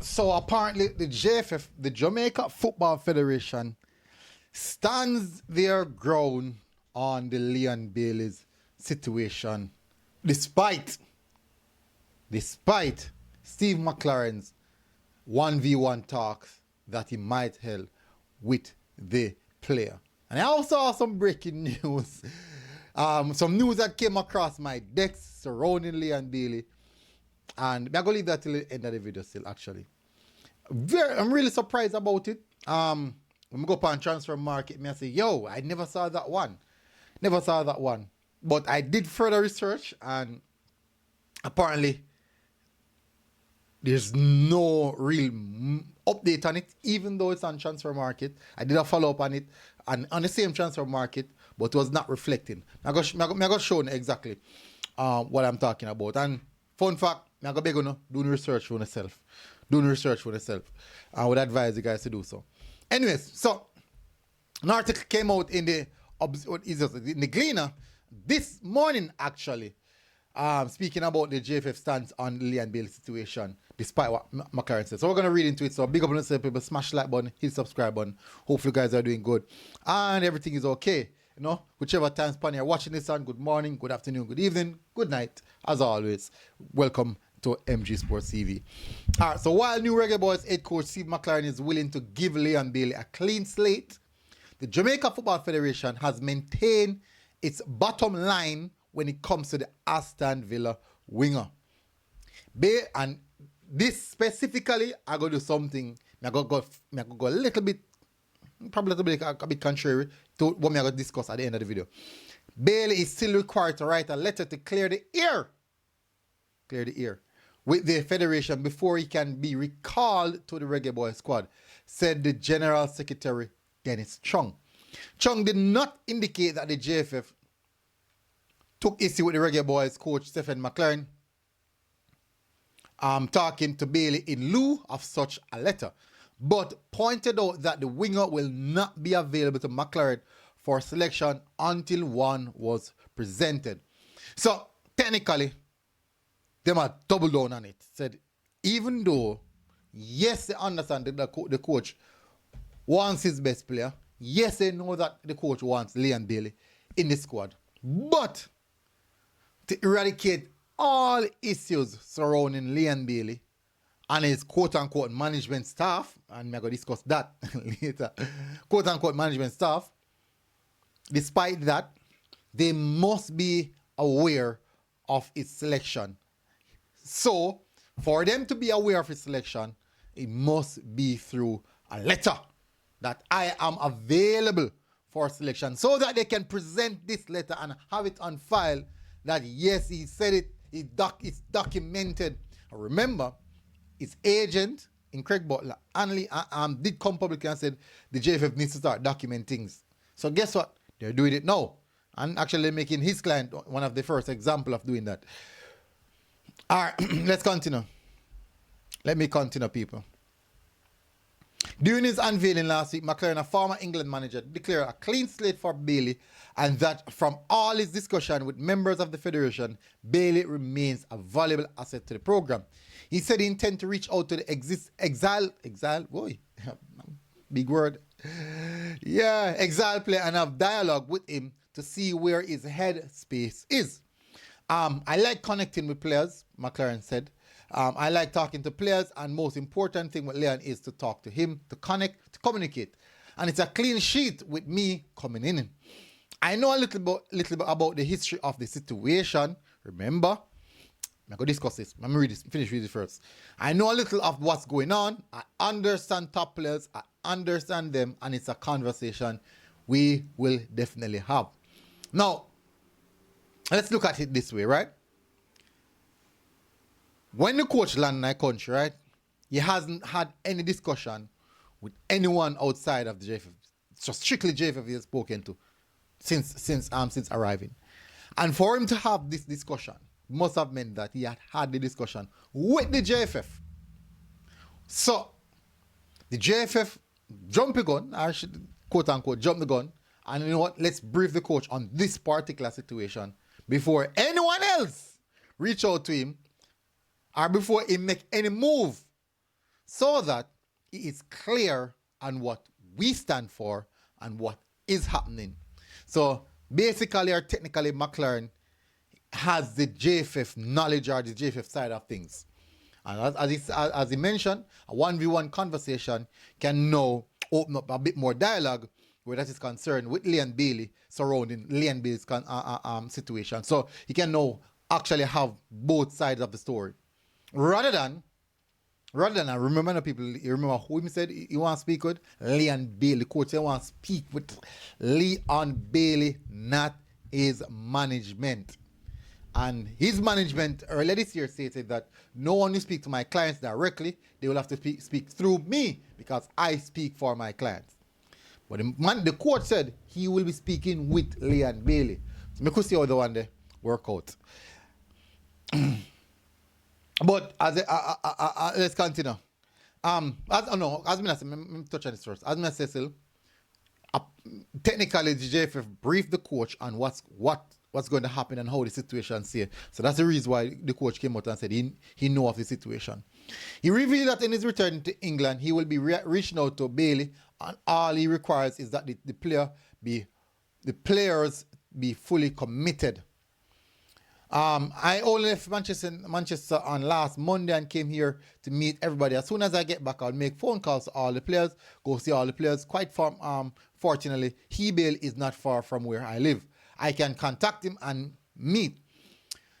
So apparently the JFF, the Jamaica Football Federation, stands their ground on the Leon Bailey's situation, despite Steve McLaren's 1v1 talks that he might held with the player. And I also saw some breaking news, some news that came across my desk surrounding Leon Bailey, and I'm going to leave that till the end of the video still, actually. I'm really surprised about it. When I go up on transfer market, I say, yo, I never saw that one. But I did further research, and apparently there's no real update on it, even though it's on transfer market. I did a follow up on it, and on the same transfer market, but it was not reflecting. I'm going to show you exactly what I'm talking about. And fun fact, I'm going to beg you, do research for yourself. I would advise you guys to do so. Anyways, so an article came out in the Gleaner this morning, actually, speaking about the JFF stance on the Leon Bailey situation, despite what McLaren said. So we're going to read into it. So big up on yourself, people. Smash the like button, hit the subscribe button. Hopefully you guys are doing good and everything is okay. You know, whichever time span you're watching this on, good morning, good afternoon, good evening, good night. As always, welcome to MG Sports TV. All right, so while new Reggae Boyz head coach Steve McLaren is willing to give Leon Bailey a clean slate, the Jamaica Football Federation has maintained its bottom line when it comes to the Aston Villa winger. And this specifically, I go do something. I go a little bit, probably a bit contrary to what I'm going to discuss at the end of the video. Bailey is still required to write a letter to clear the air with the federation before he can be recalled to the Reggae Boyz squad, said the General Secretary Dennis Chung. Chung did not indicate that the JFF took issue with the Reggae Boyz coach Stephen McLaren talking to Bailey in lieu of such a letter, but pointed out that the winger will not be available to McLaren for selection until one was presented. So technically, they might double down on it. Said, even though, yes, they understand that the coach wants his best player. Yes, they know that the coach wants Leon Bailey in the squad. But to eradicate all issues surrounding Leon Bailey and his quote-unquote management staff, and we're going to discuss that later, quote-unquote management staff, despite that, they must be aware of its selection. So, for them to be aware of his selection, it must be through a letter that I am available for selection, so that they can present this letter and have it on file that yes, he said it, it's documented. Remember, his agent in Craig Butler did come publicly and said the JFF needs to start documenting things. So guess what? They're doing it now. And actually making his client one of the first example of doing that. All right, let's continue. Let me continue, people. During his unveiling last week, McLaren, a former England manager, declared a clean slate for Bailey, and that from all his discussion with members of the federation, Bailey remains a valuable asset to the program. He said he intends to reach out to the exile player and have dialogue with him to see where his head space is. I like connecting with players, McLaren said. I like talking to players, and most important thing with Leon is to talk to him, to connect, to communicate. And it's a clean sheet with me coming in. I know a little bit about the history of the situation. Remember, I'm going to discuss this. Let me finish reading first. I know a little of what's going on. I understand top players. I understand them, and it's a conversation we will definitely have. Now, let's look at it this way, right? When the coach landed in our country, right, he hasn't had any discussion with anyone outside of the JFF. It's just strictly JFF he has spoken to since arriving. And for him to have this discussion must have meant that he had the discussion with the JFF. So, the JFF jumped the gun, I should quote unquote jump the gun, and you know what, let's brief the coach on this particular situation before anyone else reach out to him or before he make any move so that it is clear on what we stand for and what is happening. So basically or technically, McLaren has the JFF knowledge or the JFF side of things. And as he mentioned, a 1v1 conversation can now open up a bit more dialogue where that is concerned with Leon Bailey surrounding Leon Bailey's situation. So he can now actually have both sides of the story. Rather than, I remember people, you remember who he said he want to speak with? Leon Bailey. Coach said he want to speak with Leon Bailey, not his management. And his management earlier this year stated that no one will speak to my clients directly. They will have to speak through me because I speak for my clients. But the coach said he will be speaking with Leon Bailey. So we could see how the one day work out. But let's continue. As I said, touch on this first. As I said, technically the JFF briefed the coach on what's going to happen and how the situation is. So that's the reason why the coach came out and said he know of the situation. He revealed that in his return to England, he will be reaching out to Bailey, and all he requires is that the players be fully committed. I only left Manchester on last Monday and came here to meet everybody. As soon as I get back, I'll make phone calls to all the players, go see all the players. Fortunately, Bailey is not far from where I live. I can contact him and meet,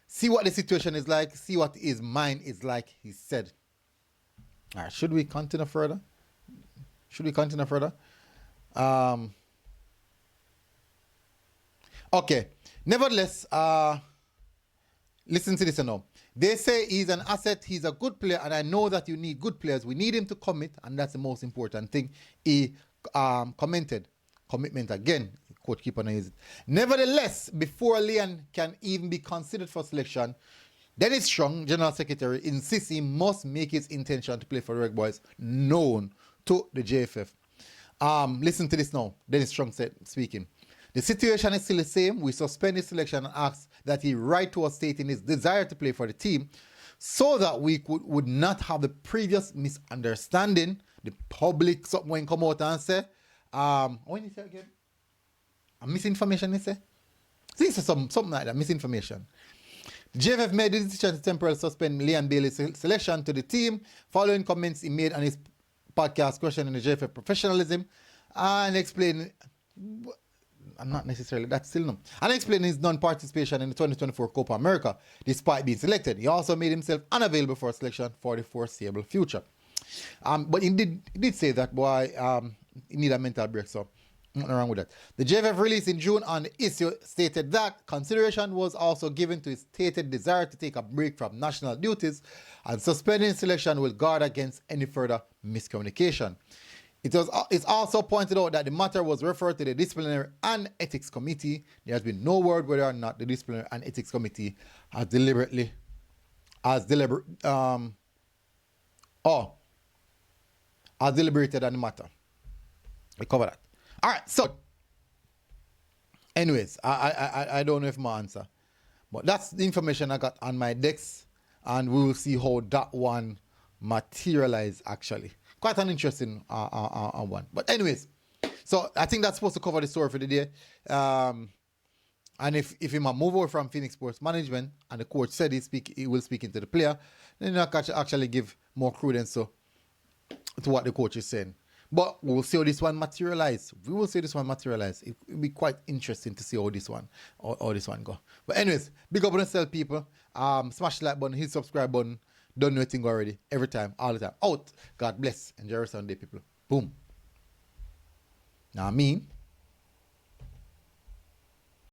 see what the situation is like, see what his mind is like, he said. All right, should we continue further? Okay. Nevertheless, listen to this now. They say he's an asset, he's a good player, and I know that you need good players. We need him to commit, and that's the most important thing. He commented. Commitment again. Coach keep on using it. Nevertheless, before Leon can even be considered for selection, Dennis Strong, General Secretary, insists he must make his intention to play for the Reggae Boyz known to the JFF. Listen to this now. Dennis Strong said, speaking. The situation is still the same. We suspend his selection and ask that he write to us stating his desire to play for the team so that we would not have the previous misunderstanding. The public something come out and say, what did he say again? A misinformation, he say? This is something like that, misinformation. JFF made the decision to temporarily suspend Leon Bailey's selection to the team following comments he made on his podcast questioning the JFF professionalism and explain, not necessarily, that's still no, and explain his non-participation in the 2024 Copa America despite being selected. He also made himself unavailable for selection for the foreseeable future. But he did say that boy he need a mental break, so nothing wrong with that. The JFF release in June on the issue stated that consideration was also given to his stated desire to take a break from national duties, and suspending selection will guard against any further miscommunication. It's also pointed out that the matter was referred to the Disciplinary and Ethics Committee. There has been no word whether or not the Disciplinary and Ethics Committee has deliberated on the matter. We cover that. All right, so anyways, I don't know if my answer, but that's the information I got on my decks, and we will see how that one materialize actually. Quite an interesting one. But anyways, so I think that's supposed to cover the story for the day. And if he might move over from Phoenix Sports Management and the coach said he will speak into the player, then I can actually give more credence to what the coach is saying. But we'll see how this one materialize. We will see this one materialize. It will be quite interesting to see how this one go. But anyways, big up on yourself, people. Smash the like button, hit subscribe button. Don't know anything already. Every time, all the time. Out. God bless. Enjoy your Sunday, people. Boom. Now I mean.